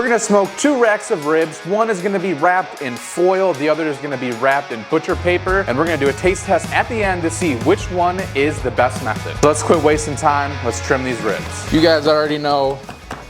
We're gonna smoke 2 racks of ribs. One is gonna be wrapped in foil, the other is gonna be wrapped in butcher paper, and we're gonna do a taste test at the end to see which one is the best method. So let's quit wasting time, let's trim these ribs. You guys already know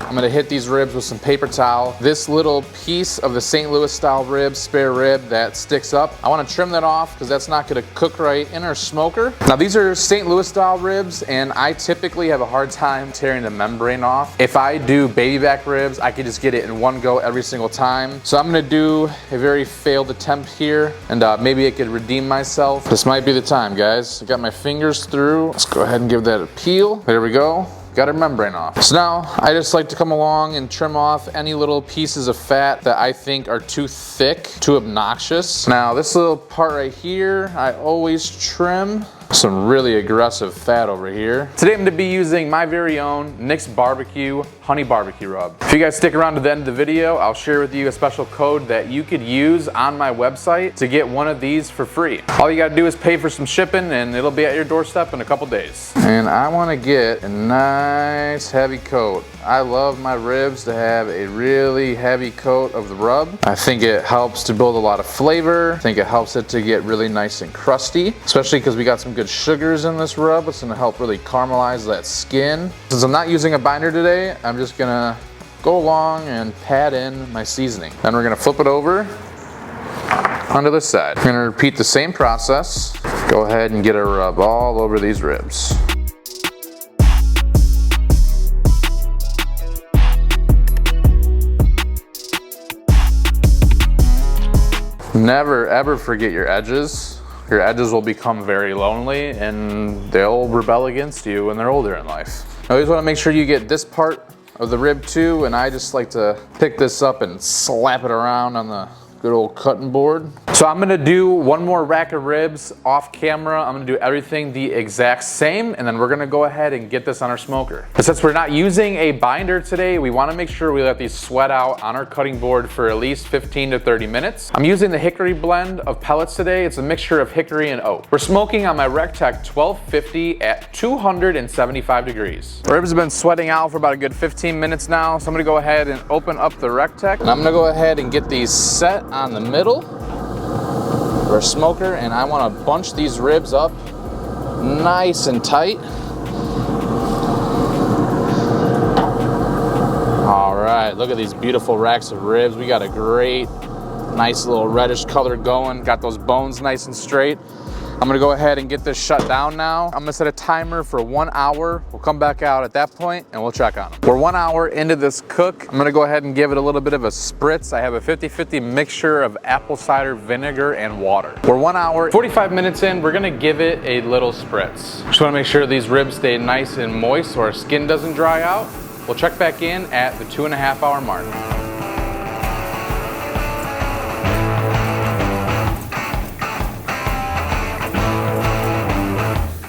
I'm gonna hit these ribs with some paper towel. This little piece of the St. Louis style rib, spare rib that sticks up, I wanna trim that off because that's not gonna cook right in our smoker. Now these are St. Louis style ribs and I typically have a hard time tearing the membrane off. If I do baby back ribs, I can just get it in one go every single time. So I'm gonna do a very failed attempt here and maybe I could redeem myself. This might be the time, guys. I got my fingers through. Let's go ahead and give that a peel. There we go. Got our membrane off. So now I just like to come along and trim off any little pieces of fat that I think are too thick, too obnoxious. Now this little part right here, I always trim. Some really aggressive fat over here. Today I'm going to be using my very own Nick's Barbecue Honey Barbecue Rub. If you guys stick around to the end of the video, I'll share with you a special code that you could use on my website to get one of these for free. All you got to do is pay for some shipping and it'll be at your doorstep in a couple days. And I want to get a nice heavy coat. I love my ribs to have a really heavy coat of the rub. I think it helps to build a lot of flavor. I think it helps it to get really nice and crusty, especially because we got some good sugars in this rub. It's gonna help really caramelize that skin. Since I'm not using a binder today, I'm just gonna go along and pat in my seasoning. Then we're gonna flip it over onto the side. We're gonna repeat the same process. Go ahead and get a rub all over these ribs. Never ever forget your edges. Your edges will become very lonely and they'll rebel against you when they're older in life. I always want to make sure you get this part of the rib too, and I just like to pick this up and slap it around on the good old cutting board. So I'm gonna do one more rack of ribs off camera. I'm gonna do everything the exact same, and then we're gonna go ahead and get this on our smoker. But since we're not using a binder today, we wanna make sure we let these sweat out on our cutting board for at least 15 to 30 minutes. I'm using the hickory blend of pellets today. It's a mixture of hickory and oak. We're smoking on my RecTech 1250 at 275 degrees. The ribs have been sweating out for about a good 15 minutes now, so I'm gonna go ahead and open up the RecTech. And I'm gonna go ahead and get these set on the middle of our smoker, and I want to bunch these ribs up nice and tight. All right, look at these beautiful racks of ribs. We got a great, nice little reddish color going. Got those bones nice and straight. I'm gonna go ahead and get this shut down now. I'm gonna set a timer for 1 hour. We'll come back out at that point and we'll check on them. We're 1 hour into this cook. I'm gonna go ahead and give it a little bit of a spritz. I have a 50-50 mixture of apple cider vinegar and water. We're 1 hour, 45 minutes in. We're gonna give it a little spritz. Just wanna make sure these ribs stay nice and moist so our skin doesn't dry out. We'll check back in at the 2.5 hour mark.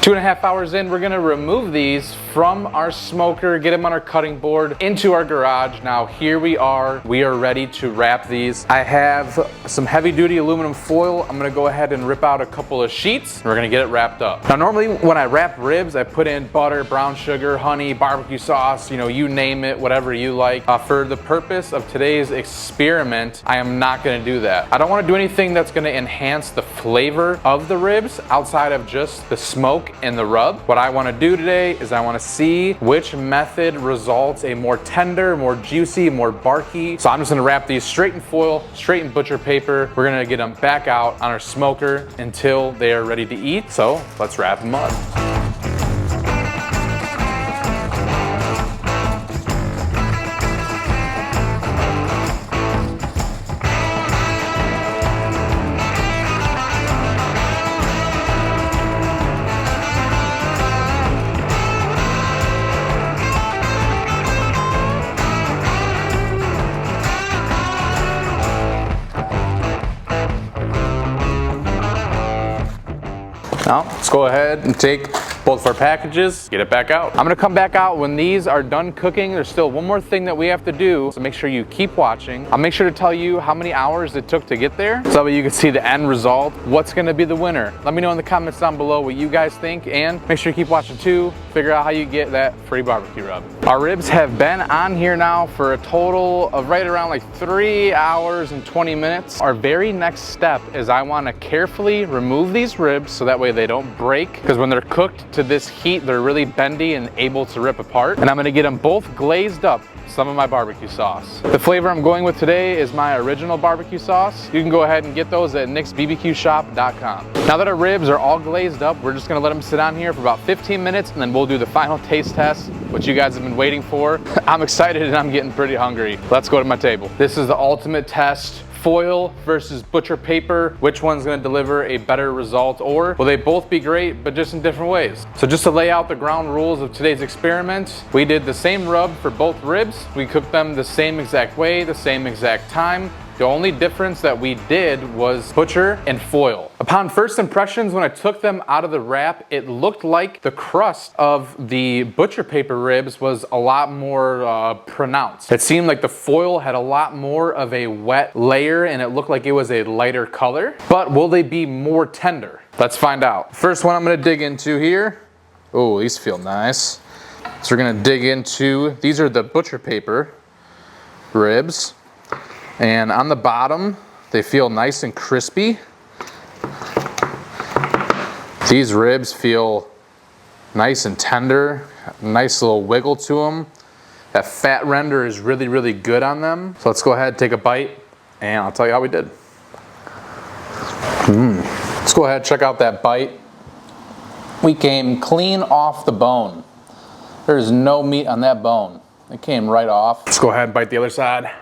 2.5 hours in, we're gonna remove these from our smoker, get them on our cutting board, into our garage. Now here we are ready to wrap these. I have some heavy duty aluminum foil. I'm gonna go ahead and rip out a couple of sheets. We're gonna get it wrapped up. Now normally when I wrap ribs, I put in butter, brown sugar, honey, barbecue sauce, you name it, whatever you like. For the purpose of today's experiment, I am not gonna do that. I don't wanna do anything that's gonna enhance the flavor of the ribs outside of just the smoke and the rub. What I wanna do today is I wanna see which method results a more tender, more juicy, more barky. So I'm just gonna wrap these straight in foil, straight in butcher paper. We're gonna get them back out on our smoker until they are ready to eat. So let's wrap them up. Now, let's go ahead and take both of our packages, get it back out. I'm gonna come back out when these are done cooking. There's still one more thing that we have to do, so make sure you keep watching. I'll make sure to tell you how many hours it took to get there, so that you can see the end result, what's gonna be the winner. Let me know in the comments down below what you guys think, and make sure you keep watching too, figure out how you get that free barbecue rub. Our ribs have been on here now for a total of right around like 3 hours and 20 minutes. Our very next step is I wanna carefully remove these ribs so that way they don't break, because when they're cooked to this heat, they're really bendy and able to rip apart. And I'm gonna get them both glazed up some of my barbecue sauce. The flavor I'm going with today is my original barbecue sauce. You can go ahead and get those at nicksbbqshop.com. Now that our ribs are all glazed up, we're just gonna let them sit on here for about 15 minutes and then we'll do the final taste test, which you guys have been waiting for. I'm excited and I'm getting pretty hungry. Let's go to my table. This is the ultimate test. Foil versus butcher paper, which one's gonna deliver a better result, or will they both be great but just in different ways? So just to lay out the ground rules of today's experiment, we did the same rub for both ribs. We cooked them the same exact way, the same exact time. The only difference that we did was butcher and foil. Upon first impressions, when I took them out of the wrap, it looked like the crust of the butcher paper ribs was a lot more pronounced. It seemed like the foil had a lot more of a wet layer and it looked like it was a lighter color. But will they be more tender? Let's find out. First one I'm gonna dig into here. Oh, these feel nice. So we're gonna dig into, these are the butcher paper ribs. And on the bottom, they feel nice and crispy. These ribs feel nice and tender, nice little wiggle to them. That fat render is really, really good on them. So let's go ahead and take a bite and I'll tell you how we did. Let's go ahead and check out that bite. We came clean off the bone. There's no meat on that bone. It came right off. Let's go ahead and bite the other side.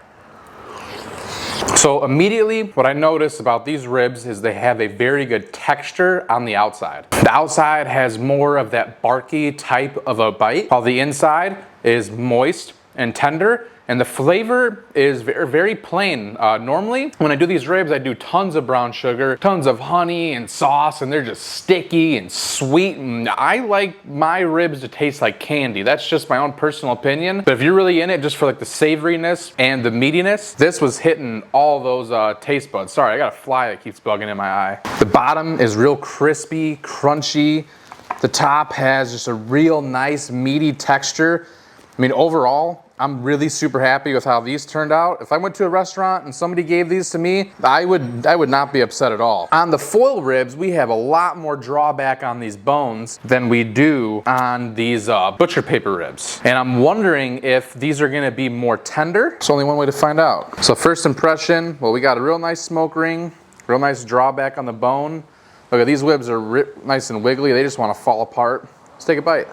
So immediately what I noticed about these ribs is they have a very good texture on the outside. The outside has more of that barky type of a bite, while the inside is moist and tender. And the flavor is very, very plain. Normally, when I do these ribs, I do tons of brown sugar, tons of honey and sauce, and they're just sticky and sweet. And I like my ribs to taste like candy. That's just my own personal opinion. But if you're really in it just for like the savoriness and the meatiness, this was hitting all those taste buds. Sorry, I got a fly that keeps bugging in my eye. The bottom is real crispy, crunchy. The top has just a real nice meaty texture. I mean, overall, I'm really super happy with how these turned out. If I went to a restaurant and somebody gave these to me, I would not be upset at all. On the foil ribs, we have a lot more drawback on these bones than we do on these butcher paper ribs. And I'm wondering if these are gonna be more tender. There's only one way to find out. So first impression, well, we got a real nice smoke ring, real nice drawback on the bone. Look at these ribs are nice and wiggly. They just wanna fall apart. Let's take a bite.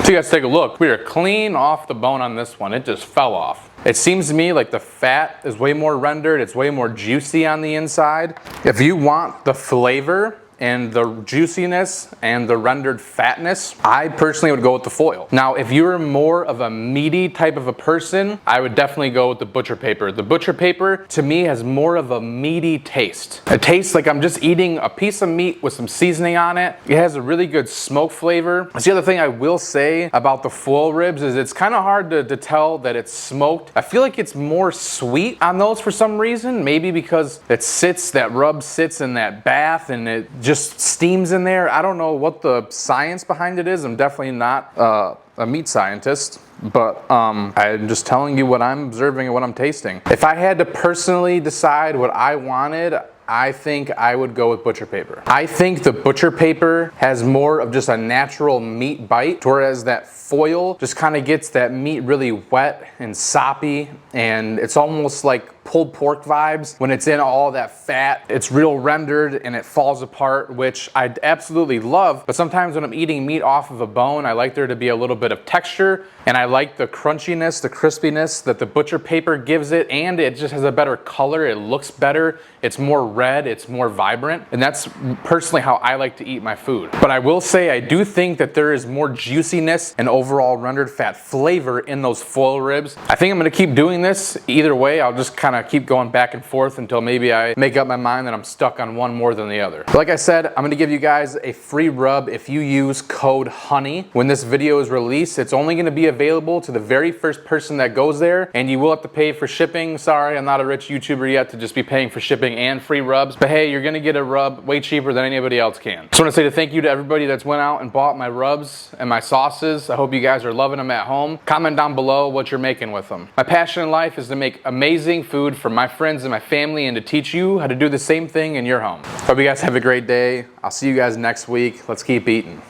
So you guys take a look. We are clean off the bone on this one. It just fell off. It seems to me like the fat is way more rendered. It's way more juicy on the inside. If you want the flavor and the juiciness and the rendered fatness, I personally would go with the foil. Now, if you're more of a meaty type of a person, I would definitely go with the butcher paper. The butcher paper, to me, has more of a meaty taste. It tastes like I'm just eating a piece of meat with some seasoning on it. It has a really good smoke flavor. That's the other thing I will say about the foil ribs is it's kind of hard to tell that it's smoked. I feel like it's more sweet on those for some reason. Maybe because that rub sits in that bath and it just steams in there. I don't know what the science behind it is. I'm definitely not a meat scientist, but I'm just telling you what I'm observing and what I'm tasting. If I had to personally decide what I wanted, I think I would go with butcher paper. I think the butcher paper has more of just a natural meat bite, whereas that foil just kind of gets that meat really wet and soppy, and it's almost like pulled pork vibes when it's in all that fat. It's real rendered and it falls apart, which I absolutely love. But sometimes when I'm eating meat off of a bone, I like there to be a little bit of texture, and I like the crunchiness, the crispiness that the butcher paper gives it, and it just has a better color. It looks better. It's more red. It's more vibrant. And that's personally how I like to eat my food. But I will say I do think that there is more juiciness and overall rendered fat flavor in those foil ribs. I think I'm gonna keep doing this either way. I'll just kind of gonna keep going back and forth until maybe I make up my mind that I'm stuck on one more than the other. Like I said, I'm gonna give you guys a free rub if you use code HONEY. When this video is released, it's only gonna be available to the very first person that goes there, and you will have to pay for shipping. Sorry, I'm not a rich YouTuber yet to just be paying for shipping and free rubs, but hey, you're gonna get a rub way cheaper than anybody else can. Just wanna say thank you to everybody that's went out and bought my rubs and my sauces. I hope you guys are loving them at home. Comment down below what you're making with them. My passion in life is to make amazing food for my friends and my family and to teach you how to do the same thing in your home. Hope you guys have a great day. I'll see you guys next week. Let's keep eating.